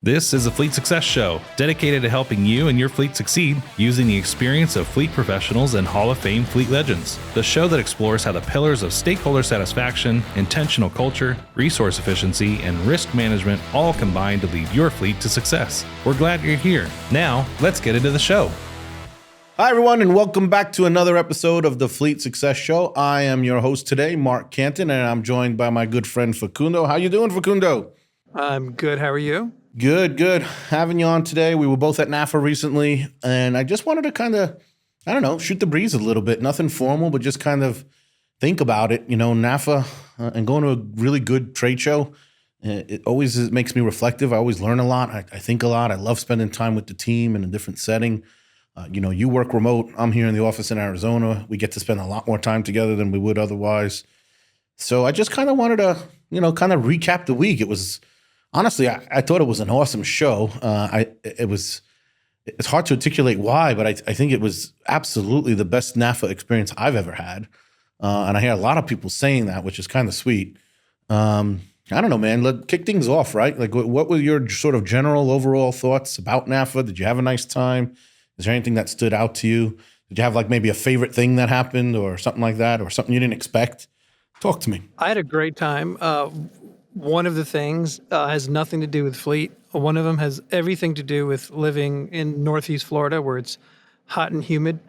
This is a Fleet Success Show, dedicated to helping you and your fleet succeed using the experience of fleet professionals and Hall of Fame fleet legends. The show that explores how the pillars of stakeholder satisfaction, intentional culture, resource efficiency, and risk management all combine to lead your fleet to success. We're glad you're here. Now, let's get into the show. Hi, everyone, and welcome back to another episode of the Fleet Success Show. I am your host today, Mark Canton, and I'm joined by my good friend Facundo. How you doing, Facundo? I'm good. How are you? Good. Having you on today. We were both at NAFA recently, and I just wanted to kind of, shoot the breeze a little bit. Nothing formal, but just kind of think about it. You know, NAFA and going to a really good trade show, it always makes me reflective. I always learn a lot. I think a lot. I love spending time with the team in a different setting. You work remote. I'm here in the office in Arizona. We get to spend a lot more time together than we would otherwise. So I just kind of wanted to, kind of recap the week. It was, honestly, I thought it was an awesome show. It's hard to articulate why, but I think it was absolutely the best NAFA experience I've ever had. And I hear a lot of people saying that, which is kind of sweet. I don't know, man. Let's kick things off, right? Like, what were your sort of general overall thoughts about NAFA? Did you have a nice time? Is there anything that stood out to you? Did you have like maybe a favorite thing that happened or something like that, or something you didn't expect? Talk to me. I had a great time. One of the things has nothing to do with fleet. One of them has everything to do with living in Northeast Florida, where it's hot and humid.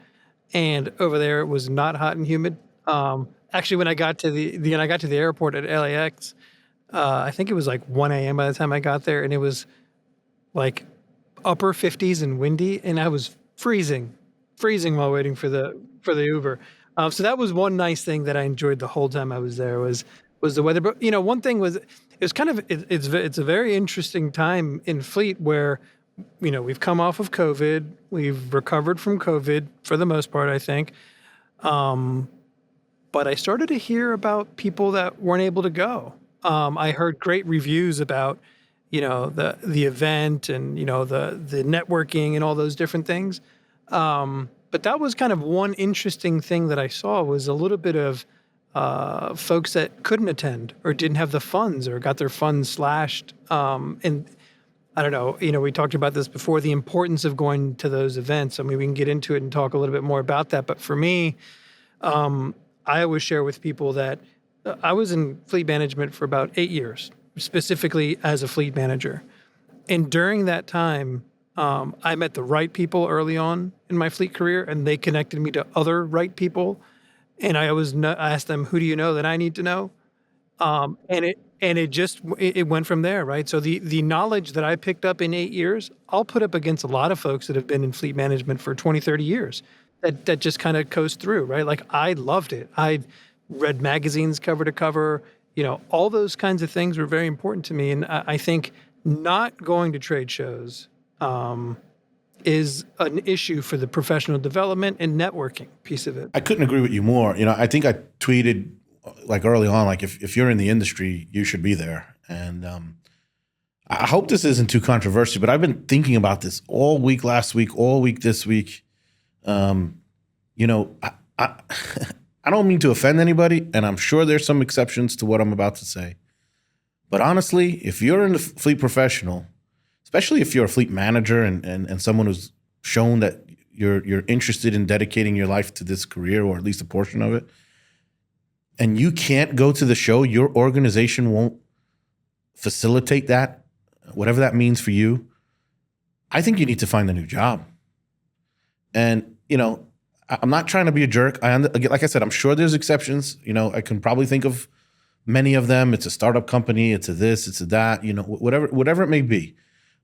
And over there, it was not hot and humid. Actually, when I got to the airport at LAX, I think it was like 1 a.m. by the time I got there, and it was like upper 50s and windy, and I was freezing while waiting for the Uber. So that was one nice thing that I enjoyed the whole time I was there was the weather. But one thing was, it's a very interesting time in fleet where we've come off of COVID, we've recovered from COVID for the most part, I think. But I started to hear about people that weren't able to go. I heard great reviews about the event and the networking and all those different things. But that was kind of one interesting thing that I saw was a little bit of folks that couldn't attend or didn't have the funds or got their funds slashed. And I don't know, we talked about this before, the importance of going to those events. I mean, we can get into it and talk a little bit more about that. But for me, I always share with people that I was in fleet management for about 8 years, specifically as a fleet manager. And during that time, I met the right people early on in my fleet career, and they connected me to other right people. And I always asked them, who do you know that I need to know? And it went from there, right? So the knowledge that I picked up in 8 years, I'll put up against a lot of folks that have been in fleet management for 20, 30 years that just kind of coast through, right? Like, I loved it. I read magazines cover to cover. All those kinds of things were very important to me. And I think not going to trade shows is an issue for the professional development and networking piece of it. I couldn't agree with you more. I think I tweeted like early on, like if you're in the industry, you should be there. And I hope this isn't too controversial, but I've been thinking about this all week last week, all week this week. I don't mean to offend anybody, and I'm sure there's some exceptions to what I'm about to say. But honestly, if you're in the fleet professional, especially if you're a fleet manager and someone who's shown that you're interested in dedicating your life to this career, or at least a portion of it, and you can't go to the show, your organization won't facilitate that, whatever that means for you, I think you need to find a new job. And, I'm not trying to be a jerk. Like I said, I'm sure there's exceptions. I can probably think of many of them. It's a startup company. It's a this, it's a that, whatever it may be.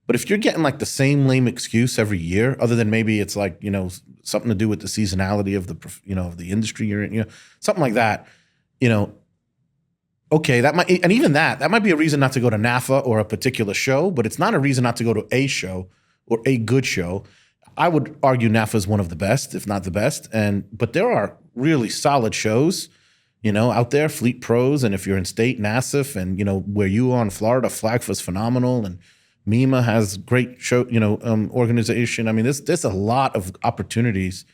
But if you're getting like the same lame excuse every year, other than maybe it's like, something to do with the seasonality of of the industry you're in, something like that, okay, that might be a reason not to go to NAFA or a particular show, but it's not a reason not to go to a show or a good show. I would argue NAFA is one of the best, if not the best. But there are really solid shows, out there, Fleet Pros. And if you're in state, NASF, and, where you are in Florida, FLAGFA is phenomenal. And MEMA has great show, organization. I mean, there's a lot of opportunities.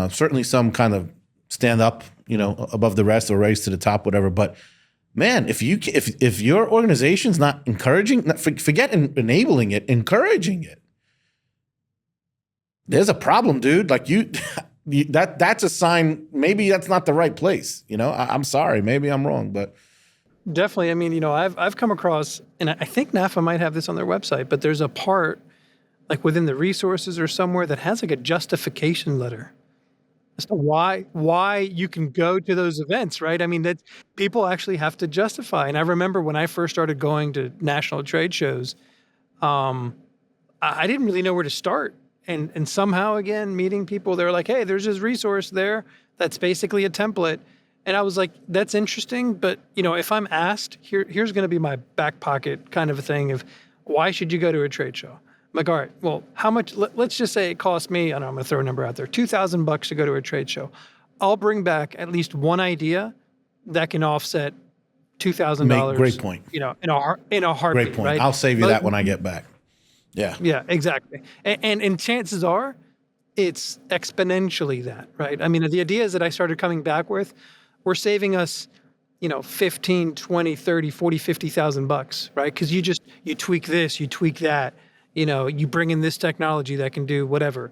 Certainly some kind of stand up, above the rest or raise to the top, whatever. But man, if your organization's not encouraging, forget enabling it, encouraging it, there's a problem, dude. Like that's a sign. Maybe that's not the right place. I'm sorry, maybe I'm wrong, but Definitely. I mean, I've come across, and I think NAFA might have this on their website, but there's a part like within the resources or somewhere that has like a justification letter as to why you can go to those events, right? I mean, that people actually have to justify. And I remember when I first started going to national trade shows, I didn't really know where to start. And somehow, again, meeting people, they're like, hey, there's this resource there that's basically a template. And I was like, that's interesting. But, if I'm asked, here's going to be my back pocket kind of a thing of why should you go to a trade show? I'm like, all right, well, how much? Let's just say it cost me, I don't know, I'm going to throw a number out there, $2,000 to go to a trade show. I'll bring back at least one idea that can offset $2,000. Great point. In a heartbeat. Great point. Right? I'll save you that when I get back. Yeah. Yeah, exactly. And chances are it's exponentially that, right? I mean, the ideas that I started coming back with were saving us, 15, 20, 30, 40, $50,000, right? Because you tweak this, you tweak that, you bring in this technology that can do whatever.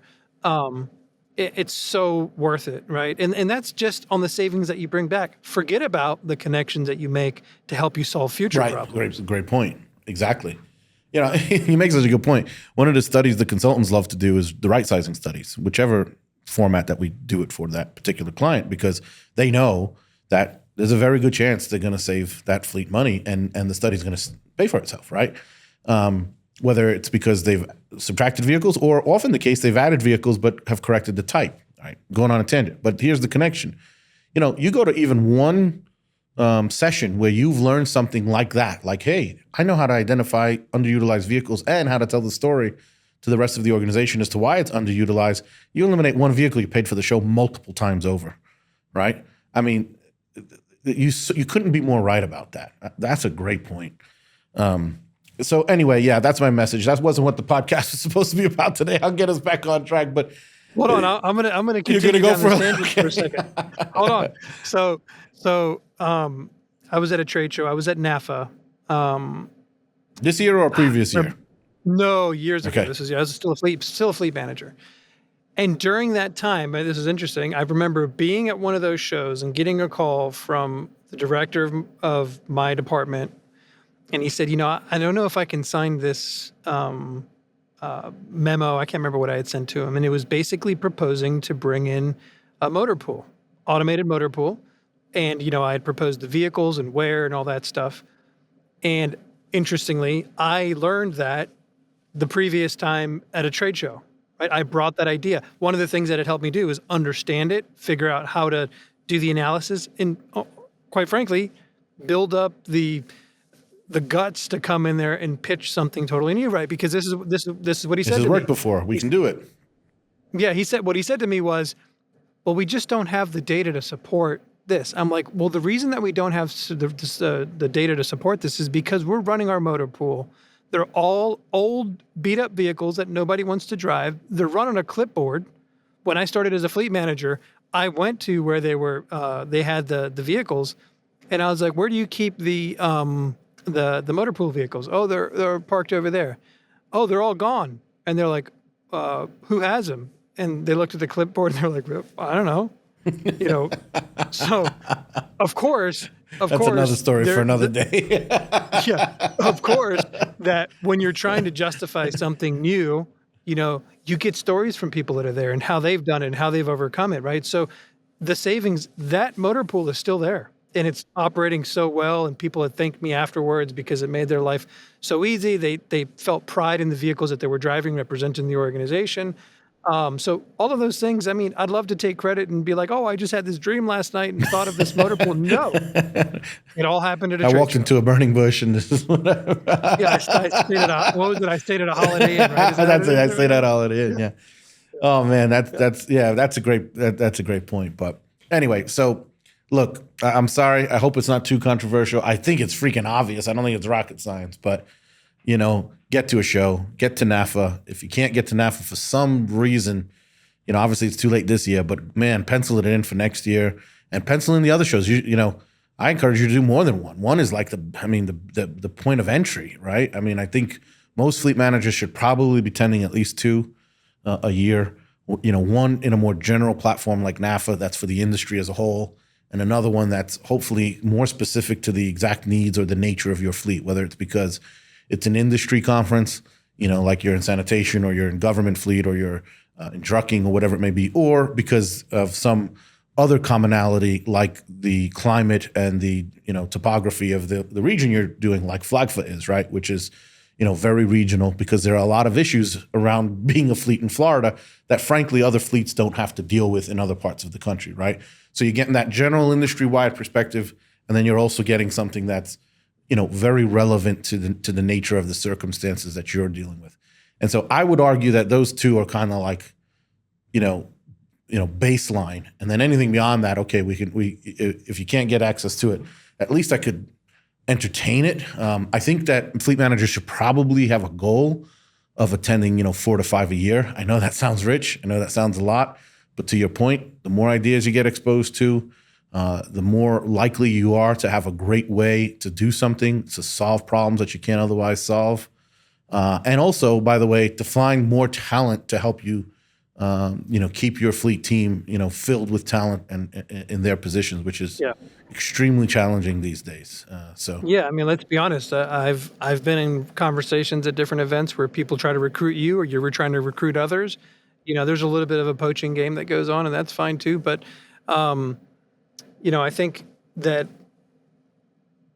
It's so worth it, right? And that's just on the savings that you bring back. Forget about the connections that you make to help you solve future problems. Great point. Exactly. He makes such a good point. One of the studies the consultants love to do is the right sizing studies, whichever format that we do it for that particular client, because they know that there's a very good chance they're going to save that fleet money and the study's going to pay for itself, right? Whether it's because they've subtracted vehicles or often the case they've added vehicles but have corrected the type, right? Going on a tangent. But here's the connection. You go to even one session where you've learned something like that, like, hey, I know how to identify underutilized vehicles and how to tell the story to the rest of the organization as to why it's underutilized. You eliminate one vehicle, you paid for the show multiple times over, right? I mean, you couldn't be more right about that. That's a great point. So anyway, yeah, that's my message. That wasn't what the podcast was supposed to be about today. I'll get us back on track, but hold on, I'm gonna continue down this tangent for a second. Hold on. So I was at a trade show. I was at NAFA. This year or previous year? No, years ago. Okay. I was still a fleet manager. And during that time, and this is interesting, I remember being at one of those shows and getting a call from the director of my department, and he said, I don't know if I can sign this memo. I can't remember what I had sent to him, and it was basically proposing to bring in a motor pool, automated motor pool. And, I had proposed the vehicles and where and all that stuff. And interestingly, I learned that the previous time at a trade show, right? I brought that idea. One of the things that it helped me do is understand it, figure out how to do the analysis, and quite frankly, build up the guts to come in there and pitch something totally new, right? Because this is what he said. This has worked before. We can do it. Yeah, what he said to me was, well, we just don't have the data to support this. I'm like, well, the reason that we don't have the data to support this is because we're running our motor pool. They're all old, beat-up vehicles that nobody wants to drive. They're run on a clipboard. When I started as a fleet manager, I went to where they had the vehicles, and I was like, where do you keep the motor pool vehicles? Oh, they're parked over there. Oh, they're all gone. And they're like, who has them? And they looked at the clipboard and they're like, well, I don't know. So of course, that's another story for another day. Yeah, of course, that when you're trying to justify something new, you get stories from people that are there and how they've done it and how they've overcome it, right? So the savings, that motor pool is still there and it's operating so well, and people had thanked me afterwards because it made their life so easy. They felt pride in the vehicles that they were driving, representing the organization. So all of those things, I mean, I'd love to take credit and be like, oh, I just had this dream last night and thought of this motor pool. No, it all happened at a trade show. I walked into a burning bush and this is whatever. Yeah, I stayed at a Holiday Inn, right? That's it. I stayed at a Holiday Inn, yeah. Oh man, that's a great point. But anyway, so look, I'm sorry. I hope it's not too controversial. I think it's freaking obvious. I don't think it's rocket science, but get to a show, get to NAFA. If you can't get to NAFA for some reason, obviously it's too late this year, but man, pencil it in for next year and pencil in the other shows. I encourage you to do more than one. One is like the point of entry, right? I mean, I think most fleet managers should probably be attending at least two a year. One in a more general platform like NAFA, that's for the industry as a whole, and another one that's hopefully more specific to the exact needs or the nature of your fleet, whether it's because it's an industry conference, like you're in sanitation or you're in government fleet or you're in trucking or whatever it may be, or because of some other commonality like the climate and the topography of the region you're doing, like FLAGFA is, right? Which is very regional, because there are a lot of issues around being a fleet in Florida that frankly other fleets don't have to deal with in other parts of the country, right? So you're getting that general industry-wide perspective, and then you're also getting something that's very relevant to the nature of the circumstances that you're dealing with. And so I would argue that those two are kind of like baseline, and then anything beyond that, okay, if you can't get access to it, at least I could entertain it. I think that fleet managers should probably have a goal of attending 4 to 5 a year. I know that sounds rich, I know that sounds a lot, but to your point, the more ideas you get exposed to, the more likely you are to have a great way to do something, to solve problems that you can't otherwise solve, and also, by the way, to find more talent to help you keep your fleet team, filled with talent and in their positions, which is extremely challenging these days. Yeah, I mean, let's be honest. I've been in conversations at different events where people try to recruit you, or you're trying to recruit others. There's a little bit of a poaching game that goes on, and that's fine too. But I think that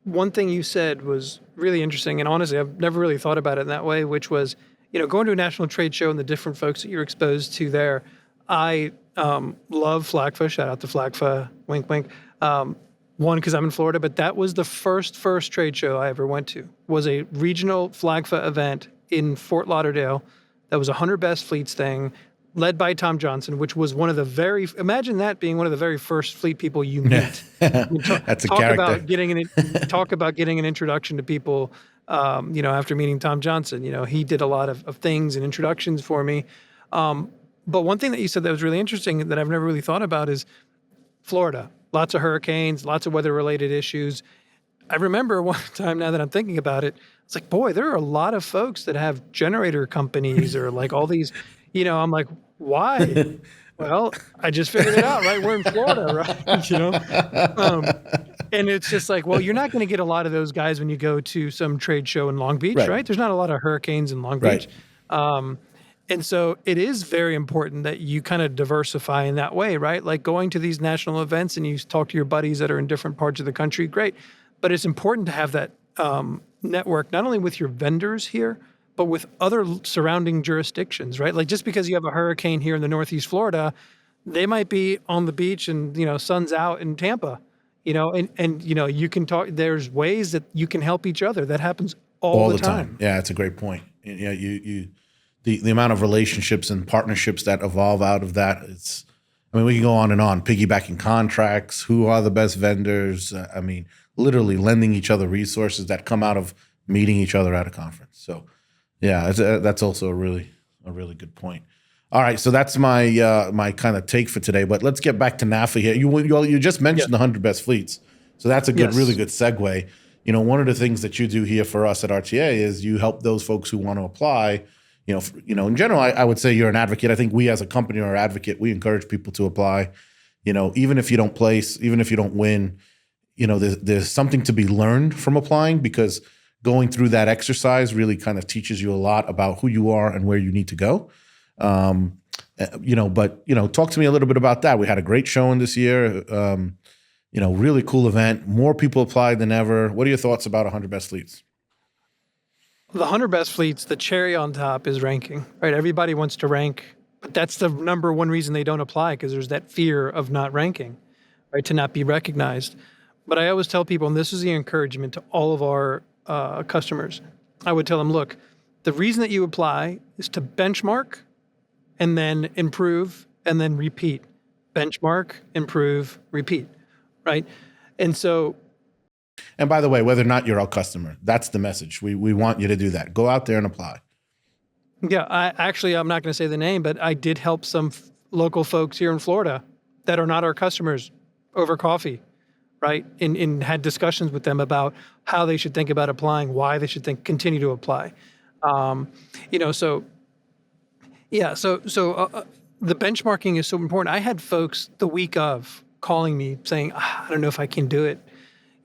one thing you said was really interesting, and honestly, I've never really thought about it in that way, which was, going to a national trade show and the different folks that you're exposed to there. I love FLAGFA. Shout out to FLAGFA. Wink, wink. One, because I'm in Florida, but that was the first trade show I ever went to. Was a regional FLAGFA event in Fort Lauderdale. That was a 100 Best Fleets thing, led by Tom Johnson, which was one of the imagine that being one of the very first fleet people you meet. That's a character. Talk about getting an introduction to people. After meeting Tom Johnson, he did a lot of things and introductions for me. But one thing that you said that was really interesting that I've never really thought about is Florida. Lots of hurricanes, lots of weather-related issues. I remember one time, now that I'm thinking about it, it's like, boy, there are a lot of folks that have generator companies or like all these, I'm like, why? Well, I just figured it out, right? We're in Florida, right? And it's just like, well, you're not going to get a lot of those guys when you go to some trade show in Long Beach, right? There's not a lot of hurricanes in Long Beach. And so it is very important that you kind of diversify in that way, right? Like going to these national events and you talk to your buddies that are in different parts of the country, great. But it's important to have that network, not only with your vendors here, but with other surrounding jurisdictions, right? Like just because you have a hurricane here in the Northeast Florida, they might be on the beach and, sun's out in Tampa, and you can talk, there's ways that you can help each other. That happens all the time. Yeah, it's a great point. The amount of relationships and partnerships that evolve out of that, we can go on and on, piggybacking contracts, who are the best vendors, literally lending each other resources that come out of meeting each other at a conference. So yeah, that's also a really good point. All right, so that's my my kind of take for today. But let's get back to NAFA here. You just mentioned the 100 Best Fleets, so that's a really good segue. One of the things that you do here for us at RTA is you help those folks who want to apply. In general, I would say you're an advocate. I think we as a company are an advocate. We encourage people to apply. Even if you don't place, even if you don't win, there's something to be learned from applying, because going through that exercise really kind of teaches you a lot about who you are and where you need to go. But talk to me a little bit about that. We had a great showing this year. Really cool event. More people applied than ever. What are your thoughts about 100 Best Fleets? The 100 Best Fleets, the cherry on top is ranking, right? Everybody wants to rank, but that's the number one reason they don't apply, because there's that fear of not ranking, right? To not be recognized. But I always tell people, and this is the encouragement to all of our customers, I would tell them, look, the reason that you apply is to benchmark and then improve and then repeat. Benchmark, improve, repeat, right? And so... And by the way, whether or not you're our customer, that's the message. We want you to do that. Go out there and apply. Yeah, I'm not going to say the name, but I did help some local folks here in Florida that are not our customers over coffee. right? And had discussions with them about how they should think about applying, why they should continue to apply. So yeah, so the benchmarking is so important. I had folks the week of calling me saying, I don't know if I can do it.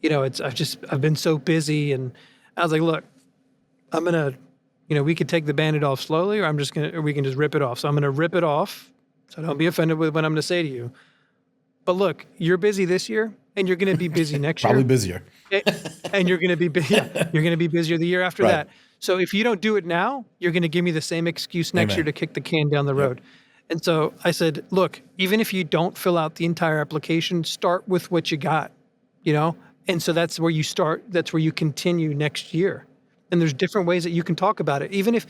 I've been so busy, and I was like, look, I'm gonna, we could take the Band-Aid off slowly, or we can just rip it off. So I'm gonna rip it off. So don't be offended with what I'm gonna say to you. But look, you're busy this year, and you're gonna be busy next year. Probably busier. And you're gonna be you're gonna be busier the year after Right. that. So if you don't do it now, you're gonna give me the same excuse next Amen. year to kick the can down the road. And so I said, look, even if you don't fill out the entire application, start with what you got, And so that's where you start. That's where you continue next year. And there's different ways that you can talk about it. Even if,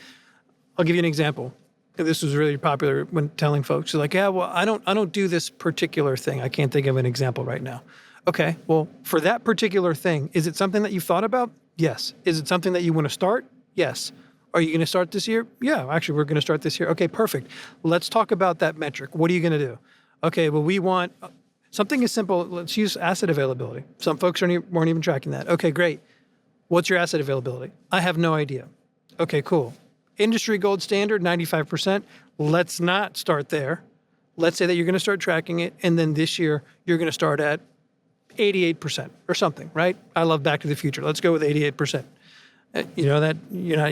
I'll give you an example. This was really popular when telling folks, they're like, yeah, well, I don't do this particular thing. I can't think of an example right now. Okay, well, for that particular thing, is it something that you've thought about? Yes. Is it something that you want to start? Yes. Are you going to start this year? Yeah, actually, we're going to start this year. Okay, perfect. Let's talk about that metric. What are you going to do? Okay, well, we want something as simple. Let's use asset availability. Some folks weren't even tracking that. Okay, great. What's your asset availability? I have no idea. Okay, cool. Industry gold standard, 95%. Let's not start there. Let's say that you're going to start tracking it, and then this year you're going to start at 88% or something, right? I love Back to the Future. Let's go with 88%. That you're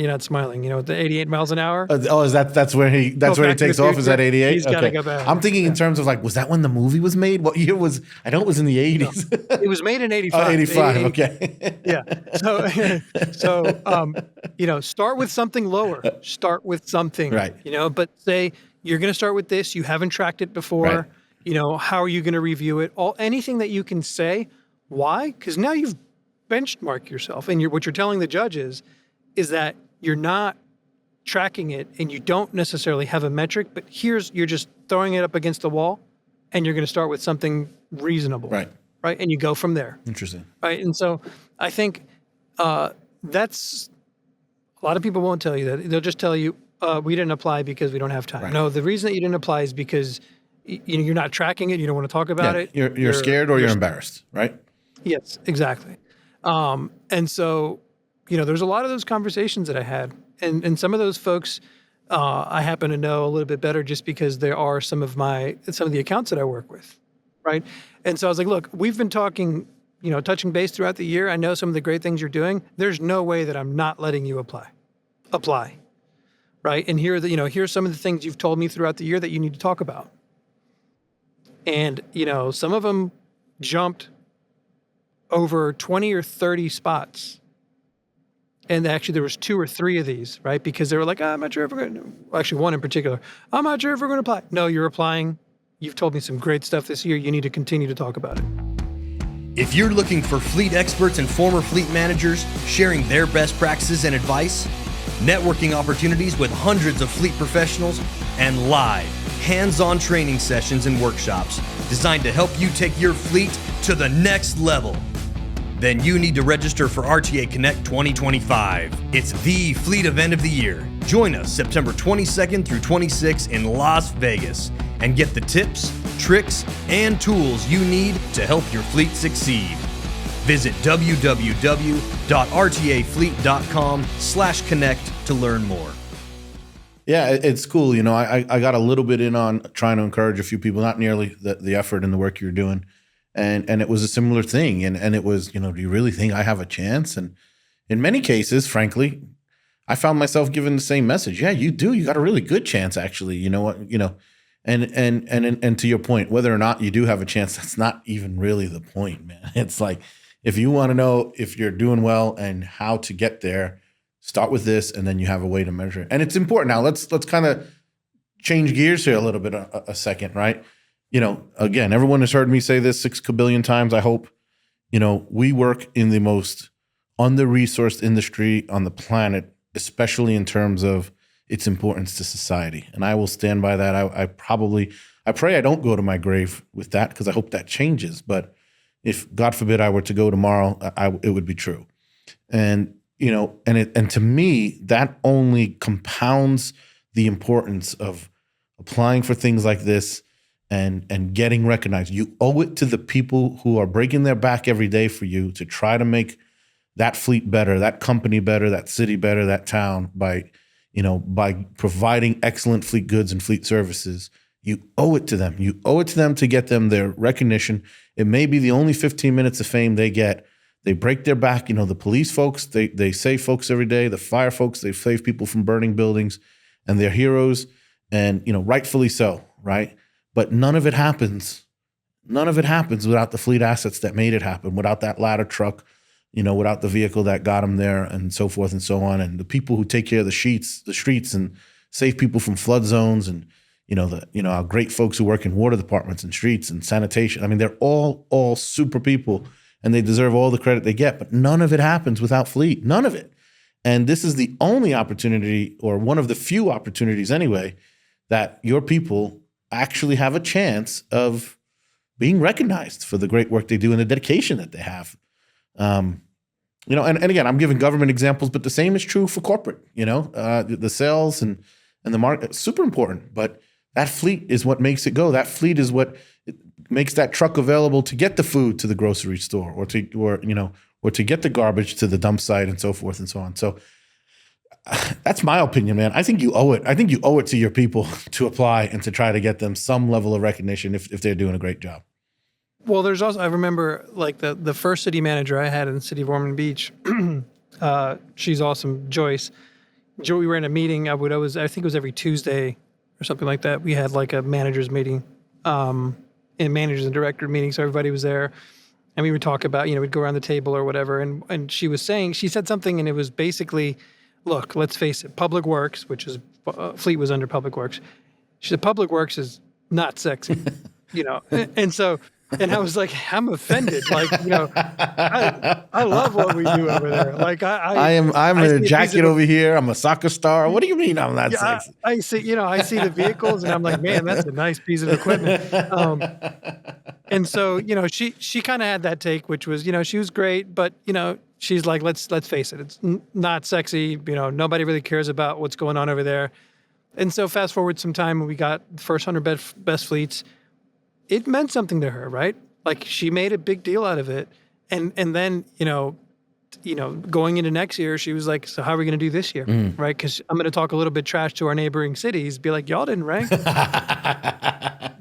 not smiling. With the 88 miles an hour. That's where he takes off? Is that 88? He's got to go back. I'm thinking in terms of was that when the movie was made? What year was? I know it was in the 80s. No, it was made in 85. 85. Okay. Yeah. So start with something lower. Start with something. Right. But say you're going to start with this. You haven't tracked it before. Right. How are you going to review it? Anything that you can say. Why? Because now you've benchmark yourself, and what you're telling the judges is that you're not tracking it and you don't necessarily have a metric, but you're just throwing it up against the wall, and you're going to start with something reasonable, right, and you go from there. Interesting, right? And so I think that's a lot of people won't tell you that. They'll just tell you we didn't apply because we don't have time. Right. No, the reason that you didn't apply is because you're not tracking it, you don't want to talk about it. You're scared or you're embarrassed, right? Yes, exactly. And so, there's a lot of those conversations that I had, and some of those folks, I happen to know a little bit better just because there are some of the accounts that I work with. Right. And so I was like, look, we've been talking, touching base throughout the year. I know some of the great things you're doing. There's no way that I'm not letting you apply. Right. And here's some of the things you've told me throughout the year that you need to talk about. And, some of them jumped over 20 or 30 spots. And actually there was 2 or 3 of these, right? Because they were like, I'm not sure if we're going to, actually one in particular, I'm not sure if we're going to apply. No, you're applying. You've told me some great stuff this year. You need to continue to talk about it. If you're looking for fleet experts and former fleet managers sharing their best practices and advice, networking opportunities with hundreds of fleet professionals, and live, hands-on training sessions and workshops designed to help you take your fleet to the next level, then you need to register for RTA Connect 2025. It's the fleet event of the year. Join us September 22nd through 26th in Las Vegas and get the tips, tricks, and tools you need to help your fleet succeed. Visit www.rtafleet.com/connect to learn more. Yeah, it's cool. I got a little bit in on trying to encourage a few people, not nearly the effort and the work you're doing. And it was a similar thing. And it was, do you really think I have a chance? And in many cases, frankly, I found myself giving the same message. Yeah, you do. You got a really good chance, actually. You know what? And to your point, whether or not you do have a chance, that's not even really the point, man. It's like, if you want to know if you're doing well and how to get there, start with this, and then you have a way to measure it. And it's important. Now, let's kind of change gears here a little bit a second, right? Again, everyone has heard me say this 6 billion times, I hope. We work in the most under-resourced industry on the planet, especially in terms of its importance to society. And I will stand by that. I pray I don't go to my grave with that, because I hope that changes. But if, God forbid, I were to go tomorrow, it would be true. And, and to me, that only compounds the importance of applying for things like this and getting recognized. You owe it to the people who are breaking their back every day for you to try to make that fleet better, that company better, that city better, that town by providing excellent fleet goods and fleet services. You owe it to them. You owe it to them to get them their recognition. It may be the only 15 minutes of fame they get. They break their back. The police folks, they save folks every day. The fire folks, they save people from burning buildings, and they're heroes, and rightfully so, right? But none of it happens. None of it happens without the fleet assets that made it happen, without that ladder truck, without the vehicle that got them there, and so forth and so on, and the people who take care of the streets, and save people from flood zones, and our great folks who work in water departments and streets and sanitation. I mean, they're all super people, and they deserve all the credit they get. But none of it happens without fleet. None of it. And this is the only opportunity, or one of the few opportunities anyway, that your people actually have a chance of being recognized for the great work they do and the dedication that they have. And again, I'm giving government examples, but the same is true for corporate. The sales and the market, super important. But that fleet is what makes it go. That fleet is what makes that truck available to get the food to the grocery store, or to get the garbage to the dump site, and so forth and so on. So that's my opinion, man. I think you owe it. I think you owe it to your people to apply and to try to get them some level of recognition if they're doing a great job. Well, there's also, I remember like the first city manager I had in the city of Ormond Beach, she's awesome, Joyce. We were in a meeting. I think it was every Tuesday or something like that. We had like a managers meeting, and managers and director meeting. So everybody was there, and we would talk about, we'd go around the table or whatever. And she said something, and it was basically, look, let's face it, Public Works, which is, Fleet was under Public Works. She said, Public Works is not sexy, and so, and I was like, I'm offended. Like, I love what we do over there. Like I'm in a jacket over here. I'm a soccer star. What do you mean I'm not sexy? I see the vehicles, and I'm like, man, that's a nice piece of equipment. And so, she kind of had that take, which was, she was great, but, she's like, let's face it. It's not sexy. Nobody really cares about what's going on over there. And so fast forward some time when we got the first 100 best fleets, it meant something to her, right? Like, she made a big deal out of it. And then, going into next year, she was like, so how are we going to do this year? Right? Because I'm going to talk a little bit trash to our neighboring cities, be like, y'all didn't rank.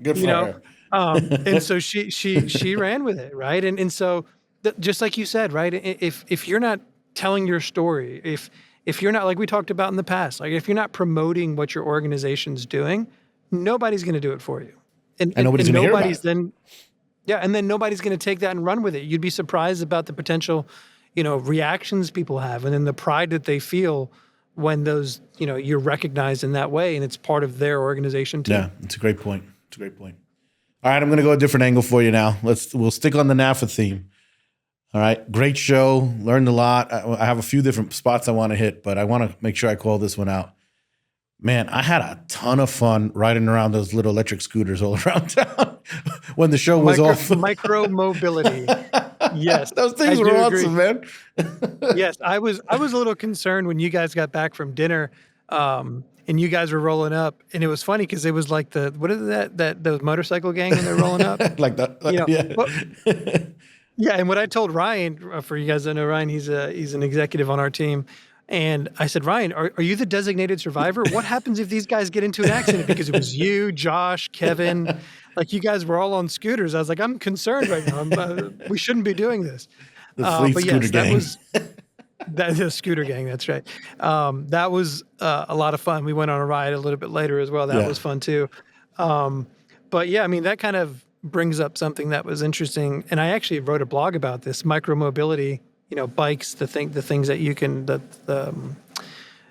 Good for her. And so she ran with it, right? And so just like you said, right? If you're not telling your story, if you're not, like we talked about in the past, like if you're not promoting what your organization's doing, nobody's going to do it for you. And nobody's going to hear about it. And then nobody's going to take that and run with it. You'd be surprised about the potential, reactions people have, and then the pride that they feel when those, you're recognized in that way, and it's part of their organization too. Yeah, it's a great point. All right, I'm going to go a different angle for you now. We'll stick on the NAFA theme. All right, great show. Learned a lot. I have a few different spots I want to hit, but I want to make sure I call this one out. Man, I had a ton of fun riding around those little electric scooters all around town when the show was off. Micro mobility. Yes. Those things were awesome, man. Yes. I was a little concerned when you guys got back from dinner, and you guys were rolling up, and it was funny because it was like those motorcycle gang when they're rolling up. Yeah. Yeah. And what I told Ryan, for you guys that know Ryan, he's an executive on our team. And I said, Ryan, are you the designated survivor? What happens if these guys get into an accident? Because it was you, Josh, Kevin, like you guys were all on scooters. I was like, I'm concerned right now. We shouldn't be doing this. The fleet scooter gang. That the scooter gang. That's right. That was a lot of fun. We went on a ride a little bit later as well. That was fun too. But yeah, I mean, that kind of brings up something that was interesting. And I actually wrote a blog about this, micromobility. Bikes, the things that you can, the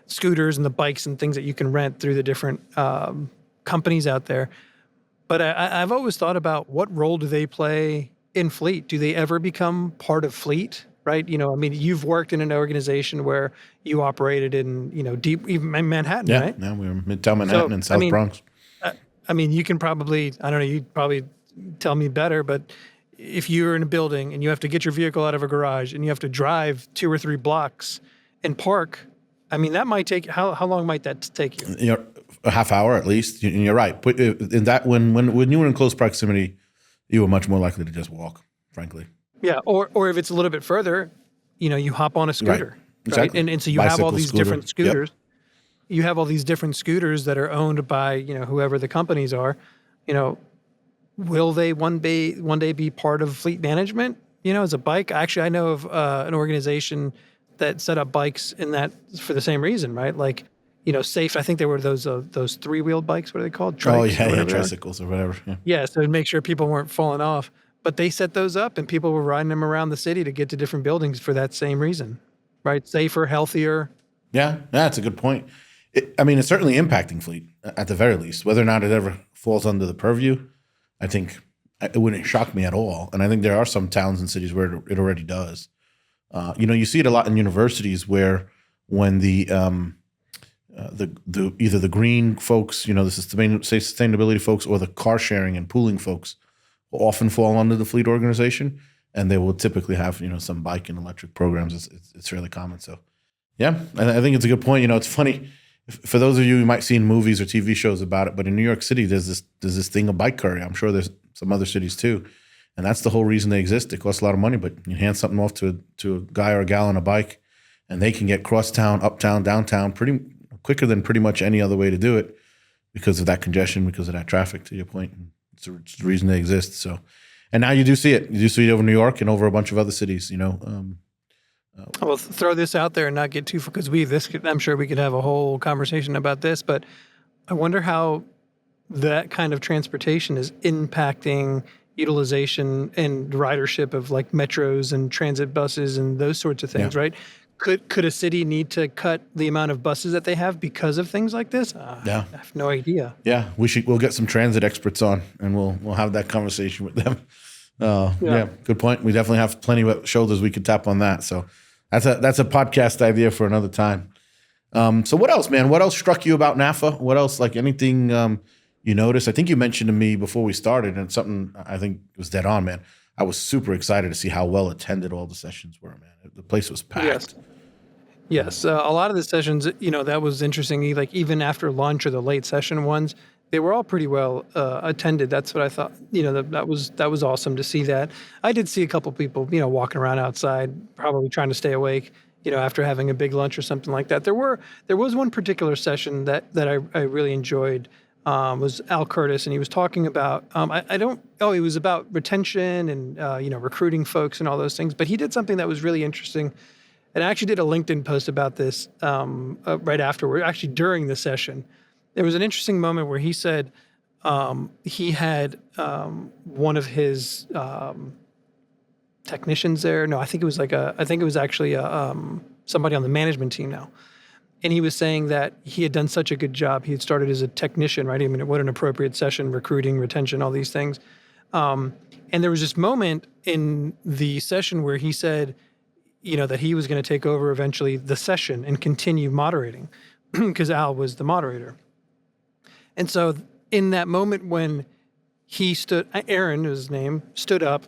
scooters and the bikes and things that you can rent through the different companies out there. But I've always thought about, what role do they play in fleet? Do they ever become part of fleet? Right? You've worked in an organization where you operated in, deep, even Manhattan, right? Yeah, we were Midtown Manhattan and South Bronx. You can probably, I don't know, you'd probably tell me better, but if you're in a building and you have to get your vehicle out of a garage and you have to drive 2 or 3 blocks and park, that might take, how long might that take you? a half hour at least. And you're right. But in that, when you were in close proximity, you were much more likely to just walk, frankly. Yeah, or if it's a little bit further, you hop on a scooter, Right. Exactly. And so you have all Bicycle, these scooter. different scooters. Yep. You have all these different scooters that are owned by whoever the companies are. Will they one day be part of fleet management? As a bike. Actually, I know of an organization that set up bikes in that for the same reason, right? Like, safe. I think there were those 3-wheeled bikes. What are they called? Trikes or whatever. Tricycles or whatever. Yeah. Yeah, so to make sure people weren't falling off. But they set those up, and people were riding them around the city to get to different buildings for that same reason, right? Safer, healthier. Yeah, that's a good point. It's certainly impacting fleet at the very least. Whether or not it ever falls under the purview, I think it wouldn't shock me at all. And I think there are some towns and cities where it already does. You see it a lot in universities where when the either the green folks, the sustainability folks, or the car sharing and pooling folks will often fall under the fleet organization, and they will typically have some bike and electric programs. It's fairly common. So, yeah, I think it's a good point. It's funny for those of you who might see in movies or TV shows about it, but in New York City, there's this thing of bike courier. I'm sure there's some other cities too, and that's the whole reason they exist. They cost a lot of money, but you hand something off to a guy or a gal on a bike, and they can get cross town, uptown, downtown pretty quicker than pretty much any other way to do it because of that congestion, because of that traffic. To your point. It's the reason they exist. So, and now you do see it. You do see it over New York and over a bunch of other cities. Well, throw this out there and not get too because I'm sure we could have a whole conversation about this, but I wonder how that kind of transportation is impacting utilization and ridership of like metros and transit buses and those sorts of things, right? Could a city need to cut the amount of buses that they have because of things like this? Yeah, I have no idea. Yeah, we'll get some transit experts on, and we'll have that conversation with them. Yeah, good point. We definitely have plenty of shoulders we could tap on that. So that's a podcast idea for another time. So what else, man? What else struck you about NAFA? What else? Like anything you noticed? I think you mentioned to me before we started, and something I think was dead on, man. I was super excited to see how well attended all the sessions were, man. The place was packed. Yes. A lot of the sessions, that was interesting. Like even after lunch or the late session ones, they were all pretty well attended. That's what I thought. That was awesome to see that. I did see a couple people, walking around outside, probably trying to stay awake, after having a big lunch or something like that. There was one particular session that I really enjoyed. Was Al Curtis, and he was talking about it was about retention and recruiting folks and all those things. But he did something that was really interesting, and I actually did a LinkedIn post about this right afterward. Actually, during the session, there was an interesting moment where he said he had one of his technicians there. No, I think it was actually somebody on the management team now. And he was saying that he had done such a good job. He had started as a technician, right? I mean, what an appropriate session, recruiting, retention, all these things. And there was this moment in the session where he said, that he was going to take over eventually the session and continue moderating because Al was the moderator. And so in that moment when he stood, Aaron was his name, stood up,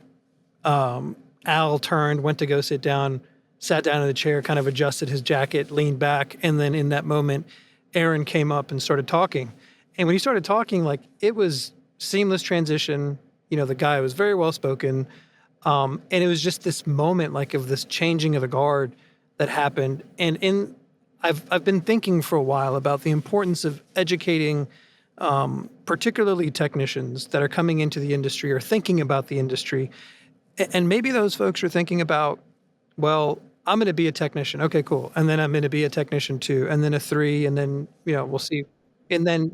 Al turned, went to go sit down, sat down in the chair, kind of adjusted his jacket, leaned back. And then in that moment, Aaron came up and started talking. And when he started talking, like it was seamless transition. The guy was very well spoken. And it was just this moment like of this changing of the guard that happened. And I've been thinking for a while about the importance of educating particularly technicians that are coming into the industry or thinking about the industry. And maybe those folks are thinking about, well, I'm going to be a technician. Okay, cool. And then I'm going to be a technician 2, and then a 3, and then, we'll see. And then,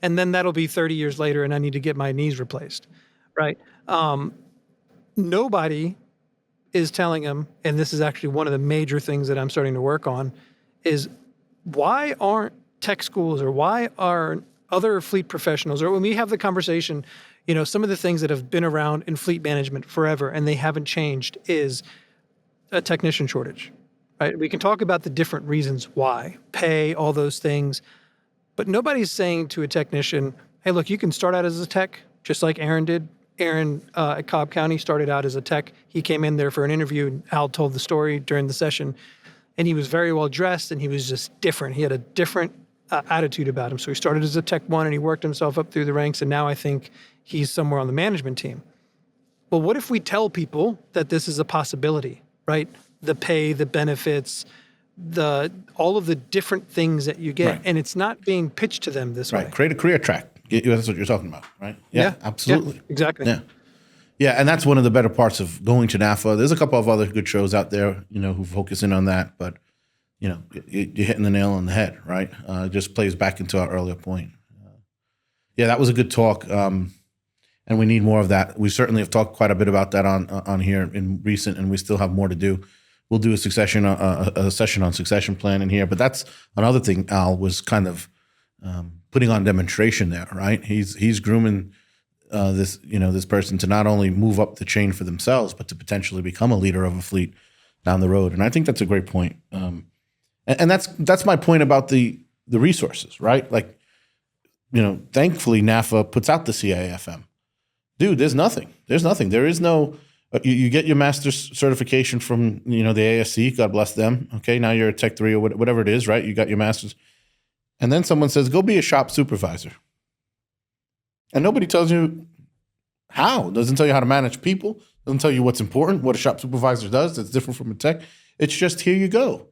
and then that'll be 30 years later and I need to get my knees replaced, right? Nobody is telling them, and this is actually one of the major things that I'm starting to work on, is why aren't tech schools or why are other fleet professionals, or when we have the conversation, some of the things that have been around in fleet management forever and they haven't changed is a technician shortage, right? We can talk about the different reasons why, pay, all those things, but nobody's saying to a technician, hey, look, you can start out as a tech, just like Aaron did. Aaron at Cobb County started out as a tech. He came in there for an interview, and Al told the story during the session, and he was very well dressed, and he was just different. He had a different attitude about him. So he started as a Tech 1 and he worked himself up through the ranks, and now I think he's somewhere on the management team. Well, what if we tell people that this is a possibility, right? The pay, the benefits, all of the different things that you get, Right. and it's not being pitched to them this way. Right. Create a career track. That's what you're talking about, right? Yeah, absolutely. Yeah, exactly. Yeah. Yeah, and that's one of the better parts of going to NAFA. There's a couple of other good shows out there, who focus in on that, but you're hitting the nail on the head, right? It just plays back into our earlier point. Yeah, that was a good talk, and we need more of that. We certainly have talked quite a bit about that on here in recent, and we still have more to do. We'll do a session on succession planning here, but that's another thing. Al was kind of putting on demonstration there, right? He's grooming this person to not only move up the chain for themselves, but to potentially become a leader of a fleet down the road. And I think that's a great point. And that's my point about the resources, right? Like, thankfully NAFA puts out the CAFM. Dude, there's nothing. There is no. You get your master's certification from the ASC. God bless them. Okay, now you're a Tech 3 or whatever it is, right? You got your master's, and then someone says, "Go be a shop supervisor." And nobody tells you how. Doesn't tell you how to manage people. Doesn't tell you what's important, what a shop supervisor does that's different from a tech. It's just, here you go.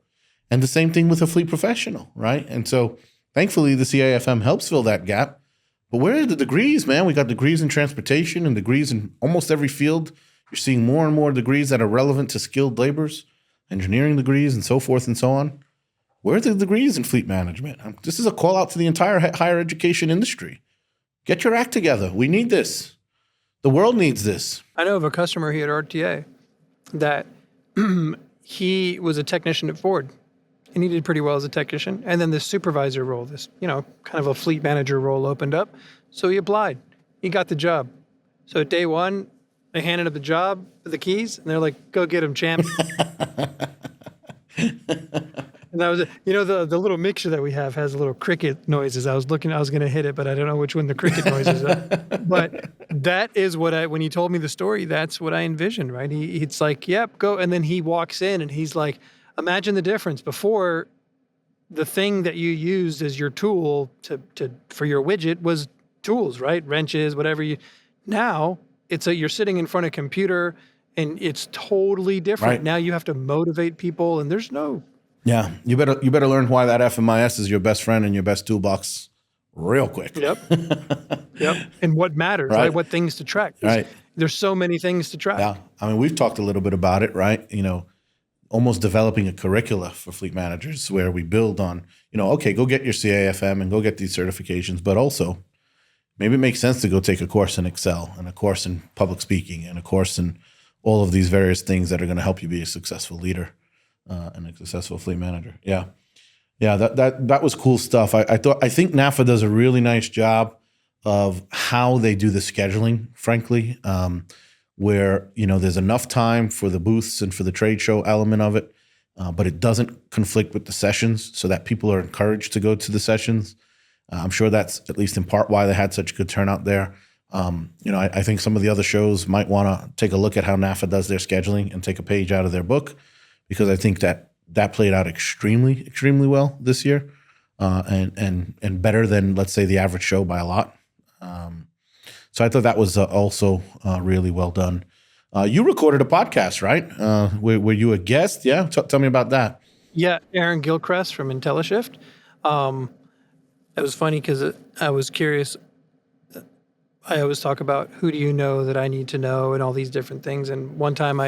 And the same thing with a fleet professional, right? And so thankfully the CAFM helps fill that gap. But where are the degrees, man? We got degrees in transportation and degrees in almost every field. You're seeing more and more degrees that are relevant to skilled laborers, engineering degrees and so forth and so on. Where are the degrees in fleet management? This is a call out to the entire higher education industry. Get your act together. We need this. The world needs this. I know of a customer here at RTA that he was a technician at Ford, and he did pretty well as a technician. And then this supervisor role, this, kind of a fleet manager role opened up. So he applied. He got the job. So day one, they handed him the job, the keys, and they're like, "Go get him, champ." And that was it. The little mixture that we have has little cricket noises. I was going to hit it, but I don't know which one the cricket noises are. But that is when he told me the story, that's what I envisioned, right? It's like, "Yep, go." And then he walks in and he's like, imagine the difference. Before, the thing that you used as your tool for your widget was tools, right? Wrenches, whatever now you're sitting in front of a computer and it's totally different. Right. Now you have to motivate people and there's no. Yeah, you better learn why that FMIS is your best friend and your best toolbox real quick. Yep. And what matters, right? What things to track. There's so many things to track. Yeah. I mean, we've talked a little bit about it, right? Almost developing a curricula for fleet managers where we build on, okay, go get your CAFM and go get these certifications, but also maybe it makes sense to go take a course in Excel and a course in public speaking and a course in all of these various things that are going to help you be a successful leader and a successful fleet manager. Yeah. That was cool stuff. I think NAFA does a really nice job of how they do the scheduling, frankly, where there's enough time for the booths and for the trade show element of it, but it doesn't conflict with the sessions, so that people are encouraged to go to the sessions. I'm sure that's at least in part why they had such good turnout there. I think some of the other shows might want to take a look at how NAFA does their scheduling and take a page out of their book, because I think that played out extremely, extremely well this year, and better than, let's say, the average show by a lot. So I thought that was also really well done. You recorded a podcast, right? Were you a guest? Yeah, tell me about that. Yeah, Aaron Gilchrist from IntelliShift. It was funny because I was curious. I always talk about who do you know that I need to know and all these different things. And one time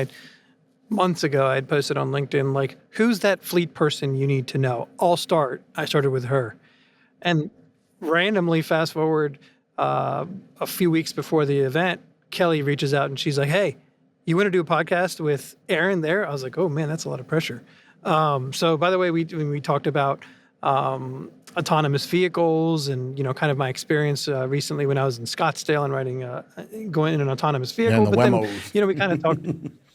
months ago, I'd posted on LinkedIn, like, who's that fleet person you need to know? I started with her. And randomly, fast forward a few weeks before the event, Kelly reaches out and she's like, "Hey, you want to do a podcast with Aaron there?" I was like, "Oh man, that's a lot of pressure." So by the way, we talked about autonomous vehicles and, kind of my experience recently when I was in Scottsdale and going in an autonomous vehicle. Yeah, but Wemos. then, we kind of talked,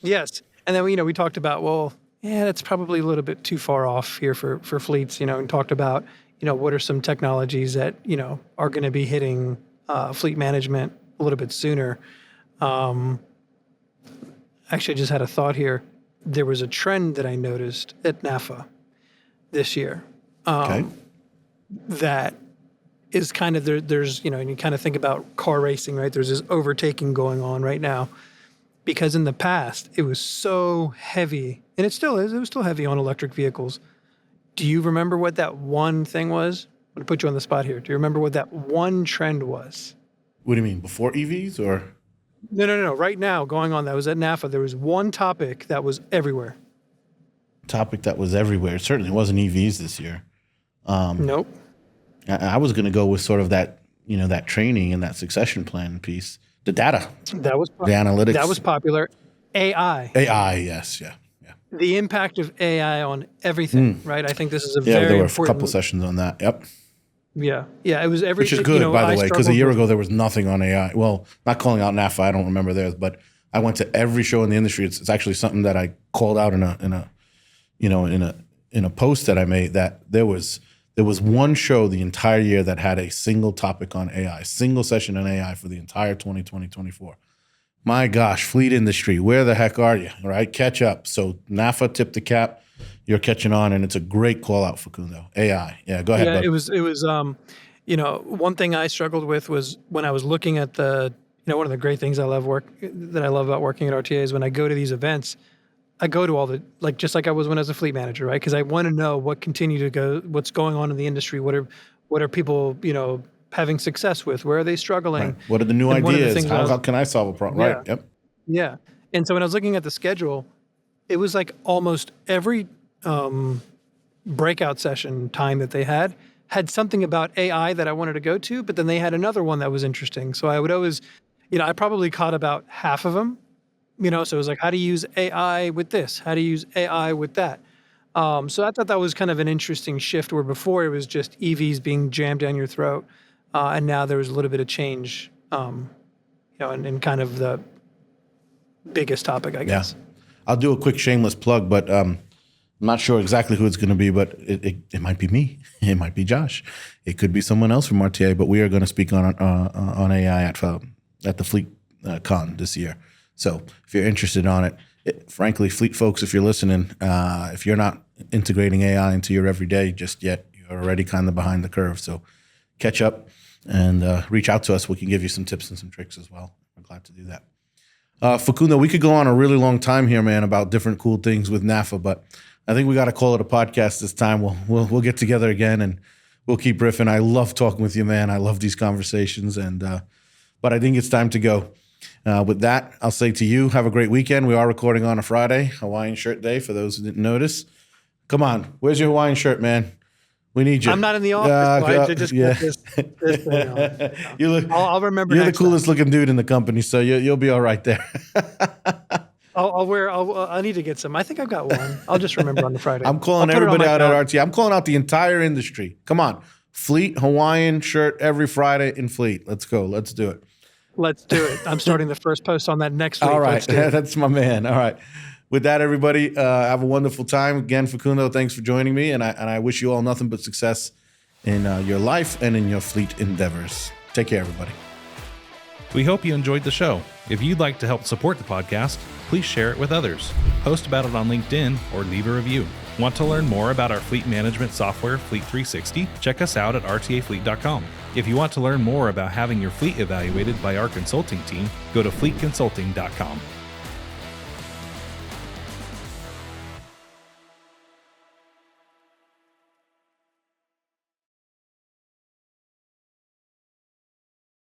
yes. And then, we talked about, well, yeah, that's probably a little bit too far off here for fleets, and talked about, what are some technologies that, are going to be hitting fleet management a little bit sooner. Actually, I just had a thought here. There was a trend that I noticed at NAFA this year. Okay. that is kind of there's, and you kind of think about car racing, right? There's this overtaking going on right now because in the past it was so heavy, and it still is. It was still heavy on electric vehicles. Do you remember what that one thing was? I'm going to put you on the spot here. Do you remember what that one trend was? What do you mean, before EVs or? No. Right now, going on, that was at NAFA. There was one topic that was everywhere. Topic that was everywhere. It certainly wasn't EVs this year. Nope. I was going to go with sort of that, that training and that succession plan piece. The data. That was the analytics. That was popular. AI. Yes, yeah. The impact of AI on everything, right? I think this is a very there were important. a couple sessions on that. Yep. Yeah. It was every. Which is good, by the way, because a year with ago there was nothing on AI. Well, not calling out NAFA, I don't remember theirs, but I went to every show in the industry. It's actually something that I called out in a post that I made, that there was one show the entire year that had a single topic on AI, single session on AI for the entire 2020-24. My gosh, fleet industry, where the heck are you? Right, catch up. So NAFA tipped the cap. You're catching on, and it's a great call out, Facundo. AI, yeah. Go ahead. Yeah, bud. it was. One thing I struggled with was when I was looking at one of the great things I love about working at RTA is when I go to these events, I go to all the, just like I was when I was a fleet manager, right? Because I want to know what's going on in the industry. What are people, having success with? Where are they struggling? Right. What are the new ideas? How can I solve a problem? Yeah. Right. Yep. Yeah. And so when I was looking at the schedule, it was like almost every breakout session time that they had something about AI that I wanted to go to, but then they had another one that was interesting. So I would always, I probably caught about half of them, so it was like, how to use AI with this, how to use AI with that. So I thought that was kind of an interesting shift where before it was just EVs being jammed down your throat. And now there was a little bit of change, in kind of the biggest topic, I guess. Yeah. I'll do a quick shameless plug, but I'm not sure exactly who it's going to be, but it might be me. It might be Josh. It could be someone else from RTA, but we are going to speak on AI at the Fleet Con this year. So if you're interested on it, frankly, fleet folks, if you're listening, if you're not integrating AI into your everyday just yet, you're already kind of behind the curve. So catch up and reach out to us. We can give you some tips and some tricks as well. We're glad to do that. Facundo, we could go on a really long time here, man, about different cool things with NAFA, but I think we got to call it a podcast this time. We'll get together again and we'll keep riffing. I love talking with you, man. I love these conversations, but I think it's time to go. With that, I'll say to you, have a great weekend. We are recording on a Friday, Hawaiian shirt day, for those who didn't notice. Come on, where's your Hawaiian shirt, man? We need you. I'm not in the office. I just get this thing on. I'll remember. You're the coolest looking dude in the company, so you'll be all right there. I need to get some. I think I've got one. I'll just remember on the Friday. I'm calling everybody out at RT. I'm calling out the entire industry. Come on, Fleet Hawaiian shirt every Friday in Fleet. Let's go. Let's do it. Let's do it. I'm starting the first post on that next week. All right, that's my man. All right. With that, everybody, have a wonderful time. Again, Facundo, thanks for joining me, and I wish you all nothing but success in your life and in your fleet endeavors. Take care, everybody. We hope you enjoyed the show. If you'd like to help support the podcast, please share it with others. Post about it on LinkedIn or leave a review. Want to learn more about our fleet management software, Fleet 360? Check us out at rtafleet.com. If you want to learn more about having your fleet evaluated by our consulting team, go to fleetconsulting.com.